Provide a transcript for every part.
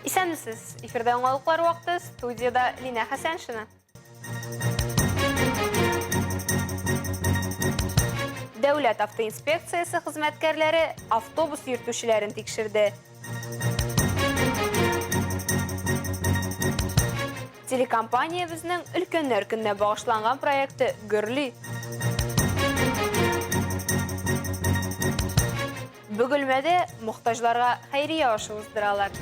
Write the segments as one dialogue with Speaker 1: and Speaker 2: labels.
Speaker 1: Исәнмесез, эфирдә аңлалыклар вакыты, студияда Лина Хәсәншина. Дәүләт автоинспекциясе хезмәткәрләре автобус йөртүчеләрен тикшерде. Телекомпания безнең өлкәннәр көненә багышланган проекты гөрли. Бөгелмәдә мохтаҗларга хәйрия ашы уздыралар.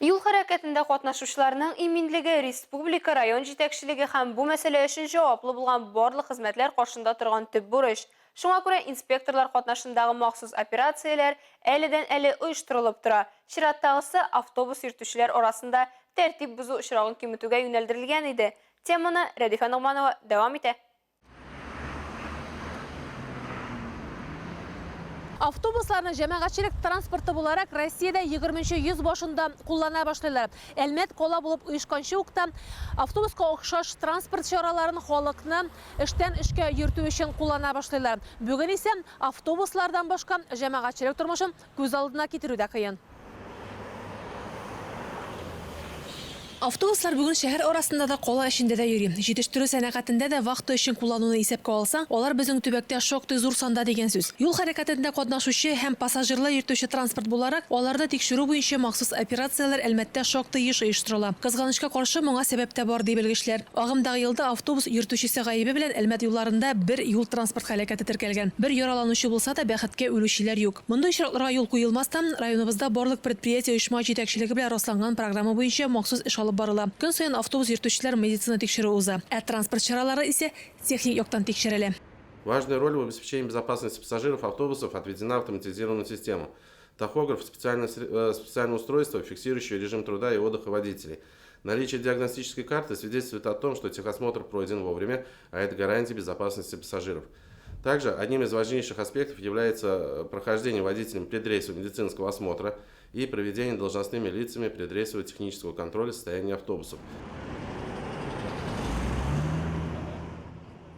Speaker 1: Юл хәрәкәтендә катнашучыларның иминлеге республика район җитәкчелеге һәм бу мәсьәлә өчен җаваплы булган барлык хезмәтләр каршында торган төп бурыч. Шуңа күрә инспекторлар катнашындагы махсус операцияләр әледән-әле оештырылып тора. Чираттагысы автобус йөртүчеләр арасында тәртип бузу очрагын киметүгә юнәлдерелгән иде. Теманы Рәдифә Нугманова дәвам итә.
Speaker 2: Автобусларны җәмәгатьчелек транспорты буларак Россиядә 20-нче йөз башында куллана башлыйлар. Әлмәт кала булып оешканчы укта автобуска охшаш транспорт чараларын халыкны эштән эшкә йөртү өчен куллана башлыйлар. Бүген исә автобуслардан башка җәмәгатьчелек тормышын күз алдына китерү дә кыен. Автобуслар бүген шәһәр арасында да кала эчендә дә йөри. Җитештерү сәнәгатендә дә вакыт өчен куллануны исәпкә алсаң, алар безнең төбәктә шактый зур санда дигән сүз. Юл хәрәкәтендә катнашучы һәм пассажирлар йөртүче транспорт буларак, аларда тикшерү буенча махсус операцияләр Әлмәттә шактый еш оештырыла. Кызганычка каршы моңа сәбәп тә бар ди белгечләр. Агымдагы елда автобус йөртүчесе гаебе белән Әлмәт юлларында бер юл транспорт һәлакәте теркәлгән. Бер яраланучы булса да бәхеткә үлүчеләр юк. Мондый очракларга юл куелмастан, районыбызда барлык предприятие оешма җитәкчелеге белән расланган программа буенча махсус эш алып барыла. Көн саен автобус йөртүчеләр медицина тикшерү уза. Транспорт чаралары исә техник яктан тикшерелә.
Speaker 3: Важная роль в обеспечении безопасности пассажиров автобусов отведена автоматизированную систему. Тахограф – специальное устройство, фиксирующее режим труда и отдыха водителей. Наличие диагностической карты свидетельствует о том, что техосмотр пройден вовремя, а это гарантия безопасности пассажиров. Также одним из важнейших аспектов является прохождение водителем предрейсового медицинского осмотра и проведение должностными лицами предрейсового технического контроля состояния автобусов.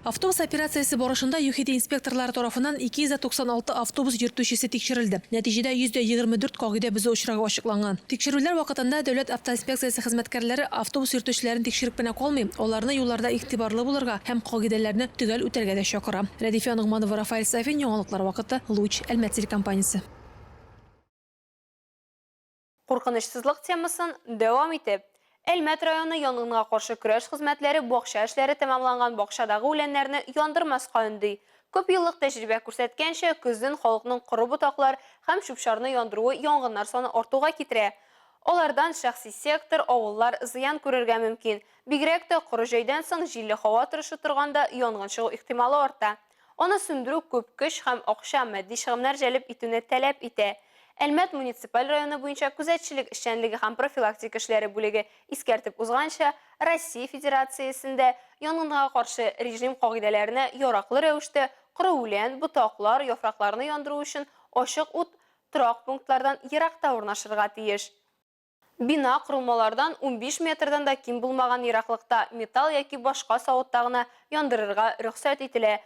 Speaker 2: Автобус операциясы барышында ЮХИД инспекторлары тарафынан 296 автобус йөртүчесе тикшерелде. Нәтиҗәдә 124 кагыйдә бозу очрагы ачыкланган. Тикшерүләр вакытында дәүләт автоинспекциясе хезмәткәрләре автобус йөртүчеләрен тикшереп кенә калмый, аларны юлларда игътибарлы булырга һәм кагыйдәләрне төгәл үтәргә дә чакыра. Рәдифә Нугманова, Рафаэль Сафин, яңалыклар вакыты, Луч, Әлмәт телекомпаниясе.
Speaker 1: Куркынычсызлык темасын дәвам итеп, Әлмәт районы янгынга каршы көрәш хезмәтләре бакча эшләре тәмамланган бакчадагы үләннәрне яндырмаска өнди. Күп еллык тәҗрибә күрсәткәнчә, көздән халыкның коры ботаклар һәм чүп-чарны яндыруы янгыннар саны артуга китерә. Алардан шәхси сектор, авыллар зыян күрергә мөмкин. Бигрәк тә коры җәйдән соң җилле һава торышы торганда янгын чыгу ихтималы арта. Аны сүндерү күп көч һәм акча, матди чыгымнар җәлеп итүне таләп итә. Әлмәт муниципаль районы буенча күзәтчелек эшчәнлеге һәм профилактика эшләре бүлеге искәртеп узганча, Россия Федерациясендә янгынга каршы режим кагыйдәләренә яраклы рәвештә коры үлән, ботаклар, яфракларны яндыру өчен ачык ут торак пунктлардан еракта урнашырга тиеш. Бина корылмалардан 15 метрдан да ким булмаган ераклыкта металл яки башка савытта гына яндырырга рөхсәт ителә.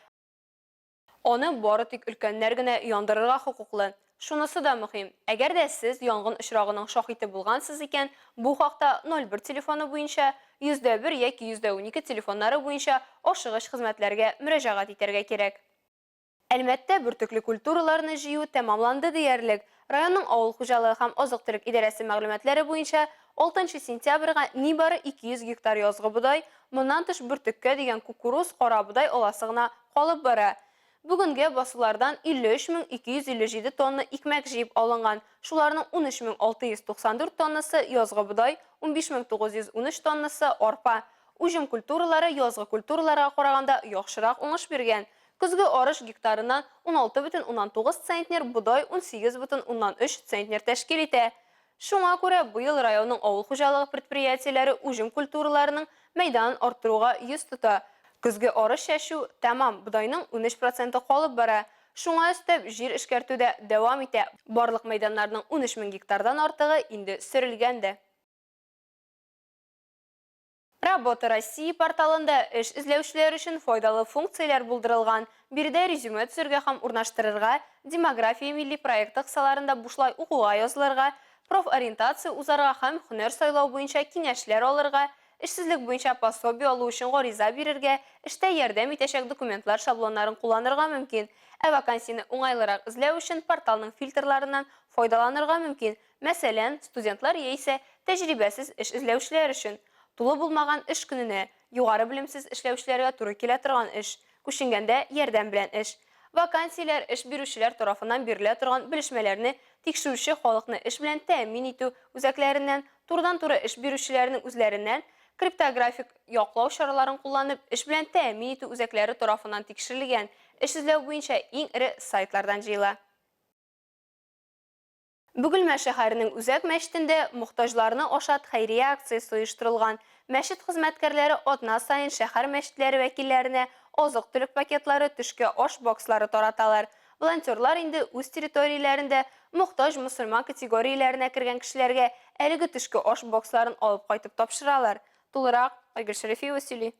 Speaker 1: Аны бары тик өлкәннәр генә яндырырга хокуклы. Шунысы да мөһим. Әгәр дә сез янгын очрагының шаһиты булгансыз икән, бу хакта 01 телефоны буенча, 101 яки 112 телефоннары буенча ашыгыч хезмәтләргә мөрәҗәгать итәргә кирәк. Әлмәттә бөртекле культураларны җыю тәмамланды диярлек. Районның авыл хуҗалыгы һәм азык-төлек идарәсе мәгълүматлары буенча 6 сентябрьгә нибары 200 гектар язгы бодай, моннан тыш бөртеккә дигән кукуруз, кара бодай аласы гына калып бара. Бүгенге басулардан 53257 тонна икмәк җыеп алынган. Шуларның 13694 тоннасы язгы бодай, 15913 тоннасы арпа. Уҗым культуралары язгы культураларга караганда яхшырак уңыш биргән. Көзге арыш гектарыннан 16,9 центнер, бодай 18,3 центнер тәшкил итә. Шуңа күрә быел районның авыл хуҗалыгы предприятиеләре уҗым культураларының мәйданын арттыруга йөз тота. Көзге арыш чәчү тәмам, бодайның 13% калып бара. Шуңа өстәп җир эшкәртүдә дәвам итә. Барлык мәйданнарның 13 мең гектардан артыгы инде сөрелгән дә. Работа России порталында эш эзләүчеләр өчен файдалы функцияләр булдырылган. Биредә резюме төзергә һәм урнаштырырга, демография милли проекты кысаларында бушлай укуга язылырга, профориентация узарга һәм һөнәр сайлау буенча киңәшләр алырга, эшсезлек буенча пособие алу өчен гариза бирергә, эштә ярдәм итәчәк документлар шаблоннарын кулланырга мөмкин. Вакансияне уңайлырак эзләү өчен порталның фильтрларыннан файдаланырга мөмкин. Мәсәлән, студентлар яисә тәҗрибәсез эш эзләүчеләр өчен. Тулы булмаган эш көненә, югары белемсез эшләүчеләргә туры килә торган эш, күченгәндә ярдәм белән эш. Вакансияләр эш бирүчеләр тарафыннан бирелә торган белешмәләрне тикшерүче халыкны эш белән тәэмин итү үзәкләреннән, турыдан-туры эш бирүчеләрнең үзләреннән, криптографик яклау чараларын кулланып, эш белән тәэмин итү үзәкләре тарафыннан тикшерелгән эш эзләү буенча иң ире сайтлардан җыела. Бөгелмә шәһәренең Үзәк мәчетендә мохтаҗларны ашат хәйрия акциясе оештырылган. Мәчет хезмәткәрләре атна сайын шәһәр мәчетләре вәкилләренә азык-төлек пакетлары, төшке аш бокслары тараталар. Волонтерлар инде үз территорияләрендә мохтаҗ мөселман категорияләренә кергән кешеләргә әлеге төшке аш боксларын алып кайтып тапшыралар. Тулырак Айгөл Шәрәфиева сөйли.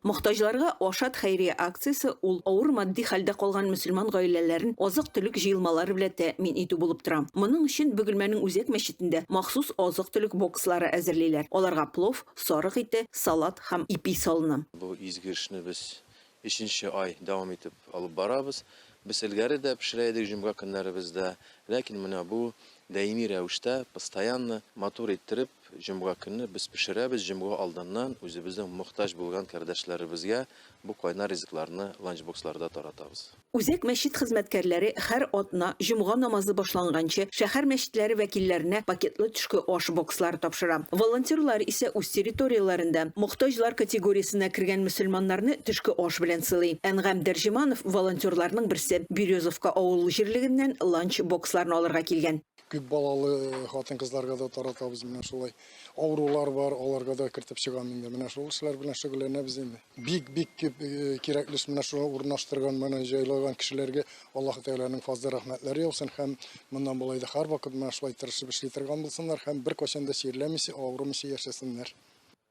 Speaker 4: Мохтаҗларга ашат хәйрия акциясе ул авыр матди хәлдә калган мөселман гаиләләрен азык-төлек җыелмалары белән тәэмин итү булып тора. Моның өчен Бөгелмәнең Үзәк мәчетендә махсус азык-төлек бокслары әзерлиләр. Аларга плов, сарык ите, салат һәм ипи салына.
Speaker 5: Бу изге эшне без 3нче ай дәвам итеп алып барабыз. Без илгәре дә пешерә идек җомга көннәребездә, ләкин менә бу даими рәвештә, постоянно мотор иттереп җомга көнне без пешерәбез. Җомга алданнан үзебезнең мохтаҗ булган кардәшләребезгә бу кайнар ризыкларны ланчбоксларда таратабыз.
Speaker 4: Үзәк мәчет хезмәткәрләре һәр атна җомга намазы башланганчы шәһәр мәчетләре вәкилләренә пакетлы төшке аш бокслары тапшыра. Волонтерлар исә үз территорияләрендә мохтаҗлар категориясенә кергән мөселманнарны төшке аш белән сылый. Әнгам Дәрҗиманов волонтерларның берсе Березовка авыл җирлегеннән ланч боксларны алырга килгән.
Speaker 6: Күп балалы хатын-кызларга да таратабыз менә шулай. Авырулар бар, аларга да кертеп чыгам инде. Менә шул эшләр белән шөгыльләнәбез инде. Бик күп кирәкле менә шуны урнаштырган, менә җайлаган кешеләргә Аллаһ Тәгаләнең фазлы рәхмәтләре яусын һәм моннан болай да һәрвакыт менә шулай тырышып эшли торган булсыннар һәм беркайчан да сирләмисе, авырмыйсы яшәсеннәр.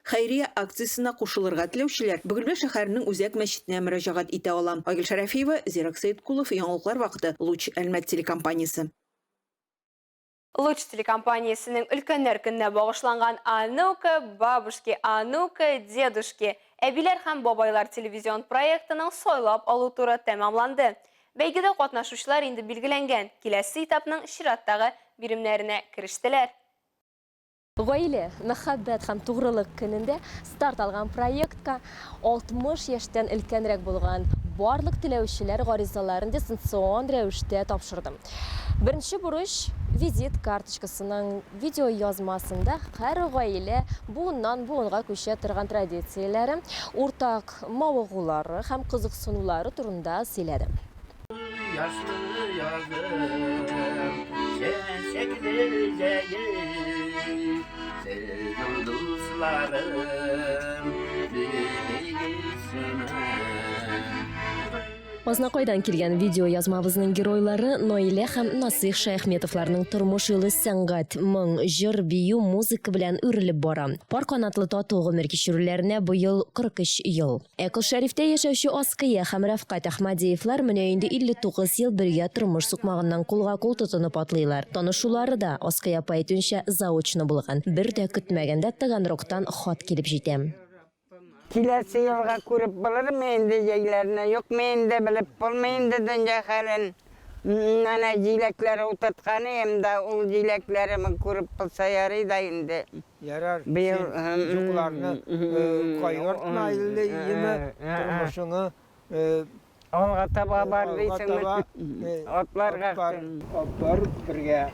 Speaker 4: Хәйрия акциясына кушылырга теләүчеләр Бөгелмә шәһәренең Үзәк мәчетенә мөрәҗәгать итә ала. Айгөл Шәрәфиева, Зирак Сәйдкулов, Яңалыклар вакыты, Луч Әлмәт телекомпаниясе.
Speaker 1: Луч телекомпаниясының өлкәннәр көненә багышланган «А-ну-ка, бабушки, а-ну-ка, дедушки» әбиләр һәм бабайлар телевизион проектының сайлап алу туры тәмамланды. Бәйгедә катнашучылар инде билгеләнгән киләсе этапның чираттагы биремнәренә керештеләр.
Speaker 7: Гаилә, мәхәббәт һәм тугрылык көнендә старт алган проектка 60 яшьтән өлкәнрәк булган барлык теләүчеләр гаризаларын дистанцион рәвештә тапшырды. Беренче бурыч визит карточкасының видео язмасында һәр гаилә буыннан буынга күчә торган традицияләре, уртак мавыгулары һәм кызыксынулары турында сөйләде. Азнакайдан килгән видео язмабызның геройлары Наилә һәм Насих Шәйхметовларның тормыш юлы сәнгать, моң, җыр, бию, музыка белән үрелеп бара. Пар канатлы тату гомер кичерүләренә быел 43 ел. Экл Шәрифтә яшәүче Аскыя һәм Рафкат Әхмәдиевлар менә инде 59 ел бергә тормыш сукмагыннан кулга-кул тотынып атлыйлар. Танышулары да Аскыя әйтүенчә заочно булган. Бер дә көтмәгәндә Таганрогтан хат килеп җитә.
Speaker 8: Киләсе елга күреп булырмы инде җәйләрне, юк мен дә белеп булмый инде дөнья хәлен. Нана җиләкләре утыртканы, һәм дә ул җиләкләреме күреп булса ярый да инде.
Speaker 9: Ярар, юкларны кайгыртма иле име тормышыңы
Speaker 8: Алга таба бар дисеңме? Атларга.
Speaker 9: Атлар бергә.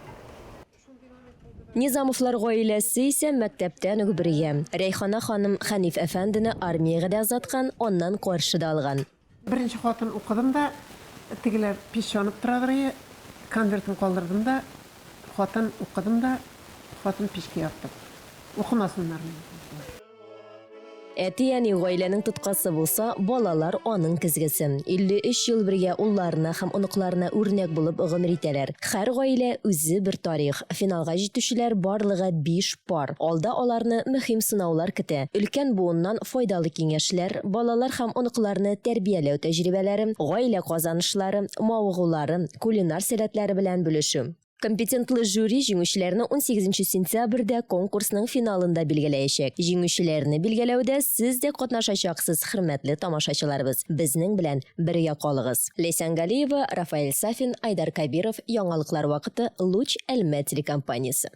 Speaker 7: Низамовлар гаиләсе исә мәктәптән үк бергә. Рәйхана ханым Хәниф әфәндене армиягә дә озаткан, оннан каршы да алган.
Speaker 10: Беренче хатын укыдым да, тегеләр пишанып торалар, конвертын калдырдым да, хатын укыдым да, хатын пишкә яттым. Укымасыннар.
Speaker 7: Әти яни гаиләнең тоткасы булса, балалар аның кизгесе. 53 ел бергә улларына һәм оныкларына үрнәк булып гомер итәләр. Һәр гаилә үзе бер тарих. Финалга җитүчеләр барлыгы 5 пар. Алда аларны мөһим сынаулар көтә. Өлкән буыннан файдалы киңәшләр, балалар һәм оныкларны тәрбияләү тәҗрибәләре, гаилә казанышлары, мавыгулары, кулинар сәләтләре белән бүлешү. Компетентлы жюри җиңүчеләрне 18 сентябрьдә конкурсның финалында билгеләячәк. Җиңүчеләрне билгеләүдә сез дә катнашачаксыз, хөрмәтле тамашачыларыбыз. Безнең белән бергә калыгыз. Ләйсән Галиева, Рафаэль Сафин, Айдар Кабиров, Яңалыклар вакыты, Луч Әлмәт телекомпаниясе.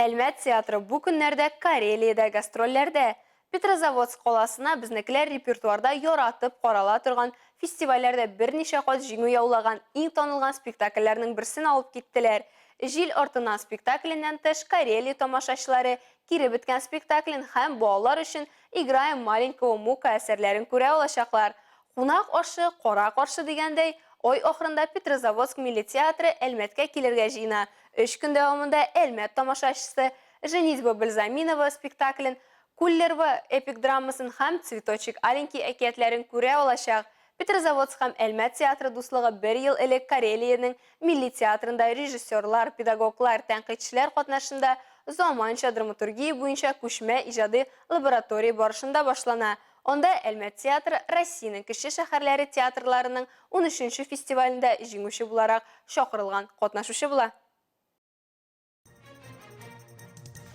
Speaker 1: Әлмәт театры бу көннәрдә Карелиядә гастрольләрдә. Петрозаводск каласына безнекеләр репертуарда яратып карала торган фестивальләрдә берничә кат җиңү яулаган иң танылган спектакльләрнең берсен алып киттеләр. Җил артыннан спектакленнән тыш Карелия тамашачылары кире беткән спектаклен һәм балалар өчен «Играем маленького Мука» әсәрләрен күрә алачаклар. Кунак ашы, кара каршы дигәндәй, ай ахырында Петрозаводск милли театры Әлмәткә килергә җыена. 3 көн дәвамында Әлмәт тамашачысы Женитьба Бальзаминова спектаклен, Куллерва эпик драмасын һәм Цветочек Аленький әкиятләрен күрә алачак. Петрозаводск һәм Әлмәт театры дуслыгы 1 ел элек Карелиянең милли театрында режиссерлар, педагоглар, тәнкыйтьчеләр катнашында заманча драматургия буенча күчмә иҗади лаборатория барышында башлана. Онда Әлмәт театры Россиянең кече шәһәрләре театрларының 13-нче фестивалендә җиңүче буларак чакырылган катнашучы була.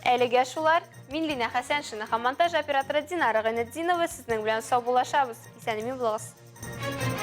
Speaker 1: Әлегә шулар, мин Лина Хәсәншина һәм монтаж операторы Динара Гайнетдинова сезнең белән сау булашабыз. Исәнмесез булыгыз.